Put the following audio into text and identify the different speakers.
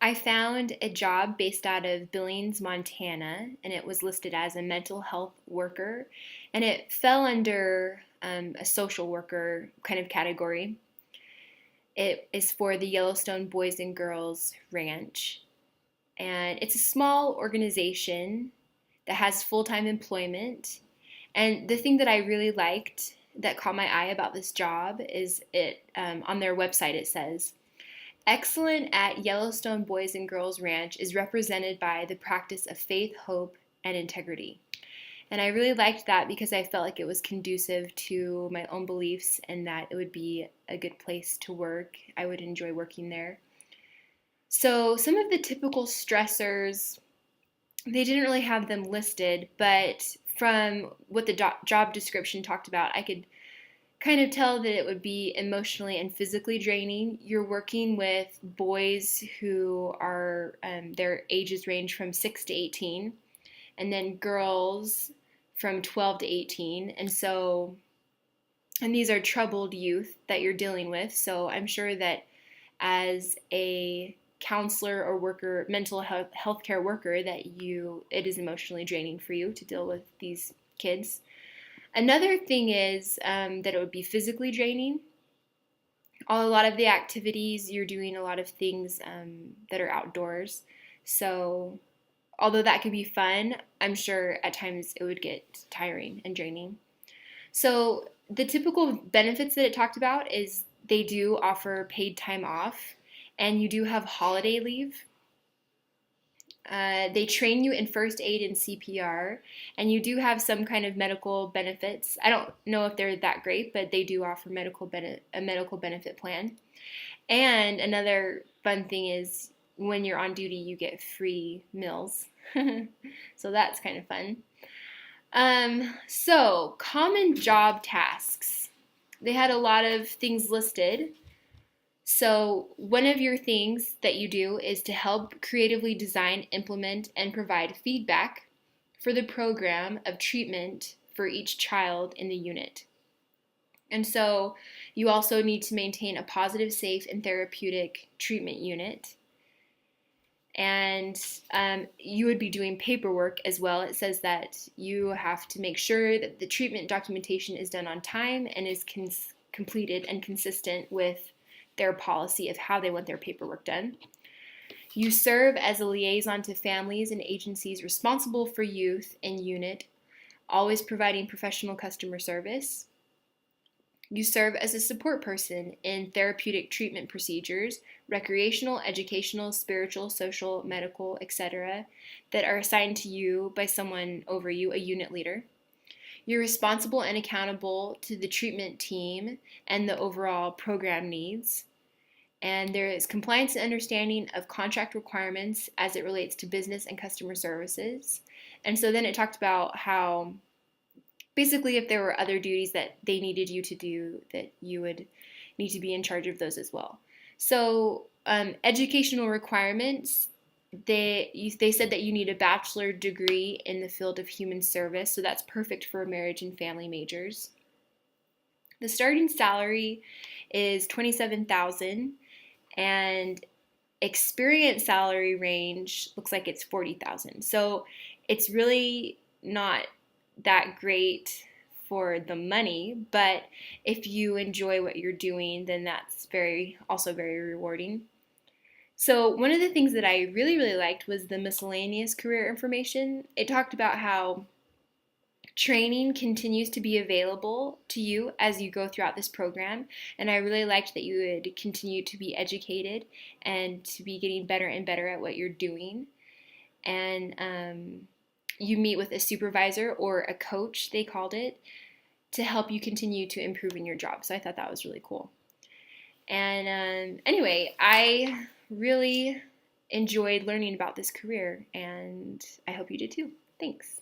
Speaker 1: I found a job based out of Billings, Montana, and it was listed as a mental health worker, and it fell under a social worker kind of category. It is for the Yellowstone Boys and Girls Ranch, and it's a small organization that has full time employment. And the thing that I really liked that caught my eye about this job is it on their website it says, excellent at Yellowstone Boys and Girls Ranch is represented by the practice of faith, hope, and integrity. And I really liked that because I felt like it was conducive to my own beliefs and that it would be a good place to work. I would enjoy working there. So, some of the typical stressors, they didn't really have them listed, but from what the job description talked about, I could kind of tell that it would be emotionally and physically draining. You're working with boys who are, their ages range from 6 to 18, and then girls from 12 to 18. And these are troubled youth that you're dealing with. So I'm sure that as a counselor or worker, mental health healthcare worker, that it is emotionally draining for you to deal with these kids. Another thing is that it would be physically draining. A lot of the activities, you're doing a lot of things that are outdoors. So, although that could be fun, I'm sure at times it would get tiring and draining. So, the typical benefits that it talked about is they do offer paid time off, and you do have holiday leave. They train you in first aid and CPR, and you do have some kind of medical benefits. I don't know if they're that great, but they do offer a medical benefit plan. And another fun thing is when you're on duty, you get free meals. So that's kind of fun. So common job tasks. They had a lot of things listed. So, one of your things that you do is to help creatively design, implement, and provide feedback for the program of treatment for each child in the unit. And so, you also need to maintain a positive, safe, and therapeutic treatment unit. And you would be doing paperwork as well. It says that you have to make sure that the treatment documentation is done on time and is completed and consistent with their policy of how they want their paperwork done. You serve as a liaison to families and agencies responsible for youth in unit, always providing professional customer service. You serve as a support person in therapeutic treatment procedures, recreational, educational, spiritual, social, medical, etc., that are assigned to you by someone over you, a unit leader. You're responsible and accountable to the treatment team and the overall program needs. And there is compliance and understanding of contract requirements as it relates to business and customer services. And so then it talked about how basically if there were other duties that they needed you to do, that you would need to be in charge of those as well. So educational requirements, they said that you need a bachelor degree in the field of human service, so that's perfect for marriage and family majors. The starting salary is $27,000, and experience salary range looks like it's $40,000. So it's really not that great for the money, but if you enjoy what you're doing, then that's also very rewarding. So one of the things that I really, really liked was the miscellaneous career information. It talked about how training continues to be available to you as you go throughout this program, and I really liked that you would continue to be educated and to be getting better and better at what you're doing. And you meet with a supervisor or a coach, they called it, to help you continue to improve in your job. So I thought that was really cool. And anyway, I really enjoyed learning about this career, and I hope you did too. Thanks.